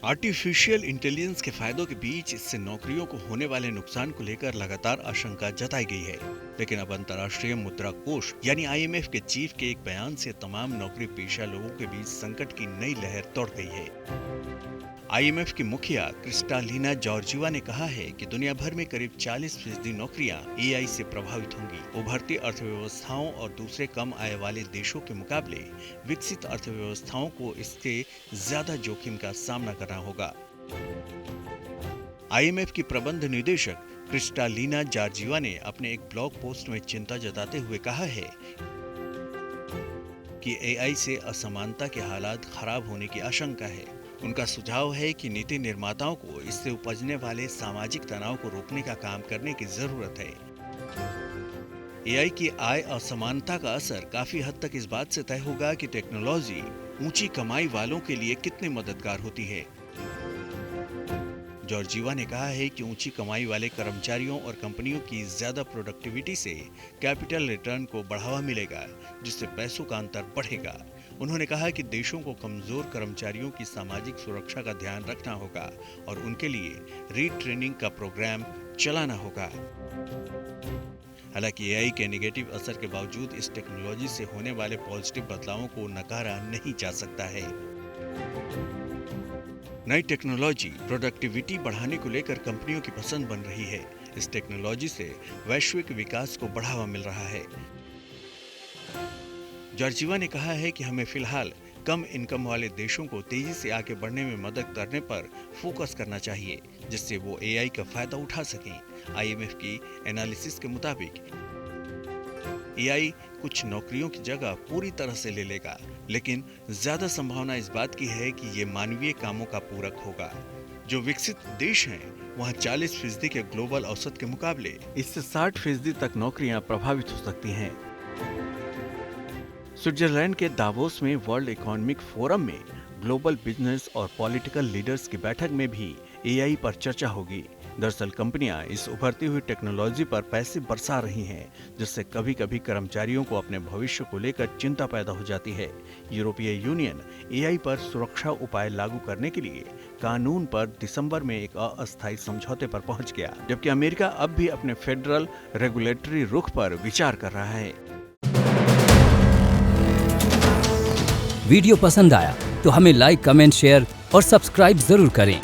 Artificial intelligence के फायदों के बीच इससे नौकरियों को होने वाले नुकसान को लेकर लगातार आशंका जताई गई है। लेकिन अब अंतर्राष्ट्रीय मुद्रा कोष यानी आईएमएफ के चीफ के एक बयान से तमाम नौकरी पेशा लोगों के बीच संकट की नई लहर दौड़ गई है। आईएमएफ की मुखिया क्रिस्टालिना जॉर्जिवा ने कहा है कि दुनिया भर में करीब 40% नौकरियां एआई से प्रभावित होंगी। उभरती अर्थव्यवस्थाओं और दूसरे कम आय वाले देशों के मुकाबले विकसित अर्थव्यवस्थाओं को इसके ज्यादा जोखिम का सामना करना होगा। आईएमएफ की प्रबंध निदेशक क्रिस्टालिना जॉर्जिवा ने अपने एक ब्लॉग पोस्ट में चिंता जताते हुए कहा है कि एआई से असमानता के हालात खराब होने की आशंका है। उनका सुझाव है कि नीति निर्माताओं को इससे उपजने वाले सामाजिक तनाव को रोकने का काम करने की जरूरत है। एआई की आय असमानता का असर काफी हद तक इस बात से तय होगा कि टेक्नोलॉजी ऊंची कमाई वालों के लिए कितनी मददगार होती है। जॉर्जिवा ने कहा है कि ऊंची कमाई वाले कर्मचारियों और कंपनियों की ज्यादा प्रोडक्टिविटी से कैपिटल रिटर्न को बढ़ावा मिलेगा, जिससे पैसों का अंतर बढ़ेगा। उन्होंने कहा कि देशों को कमजोर कर्मचारियों की सामाजिक सुरक्षा का ध्यान रखना होगा और उनके लिए रीट्रेनिंग का प्रोग्राम चलाना होगा। हालांकि एआई के नेगेटिव असर के बावजूद इस टेक्नोलॉजी से होने वाले पॉजिटिव बदलावों को नकारा नहीं जा सकता है। नई टेक्नोलॉजी प्रोडक्टिविटी बढ़ाने को लेकर कंपनियों की पसंद बन रही है। इस टेक्नोलॉजी से वैश्विक विकास को बढ़ावा मिल रहा है। जॉर्जिवा ने कहा है कि हमें फिलहाल कम इनकम वाले देशों को तेजी से आगे बढ़ने में मदद करने पर फोकस करना चाहिए, जिससे वो एआई का फायदा उठा सकें। आईएमएफ की एनालिसिस के मुताबिक एआई कुछ नौकरियों की जगह पूरी तरह से ले लेगा, लेकिन ज्यादा संभावना इस बात की है कि ये मानवीय कामों का पूरक होगा। जो विकसित देश हैं, वहाँ 40% के ग्लोबल औसत के मुकाबले इससे 60% तक नौकरियां प्रभावित हो सकती हैं। स्विट्जरलैंड के दावोस में वर्ल्ड इकोनॉमिक फोरम में ग्लोबल बिजनेस और पॉलिटिकल लीडर्स की बैठक में भी एआई पर चर्चा होगी। दरअसल कंपनियां इस उभरती हुई टेक्नोलॉजी पर पैसे बरसा रही हैं, जिससे कभी कभी कर्मचारियों को अपने भविष्य को लेकर चिंता पैदा हो जाती है। यूरोपीय यूनियन एआई पर सुरक्षा उपाय लागू करने के लिए कानून पर दिसंबर में एक अस्थायी समझौते पर पहुंच गया, जबकि अमेरिका अब भी अपने फेडरल रेगुलेटरी रुख पर विचार कर रहा है। वीडियो पसंद आया तो हमें लाइक, कमेंट, शेयर और सब्सक्राइब जरूर करें।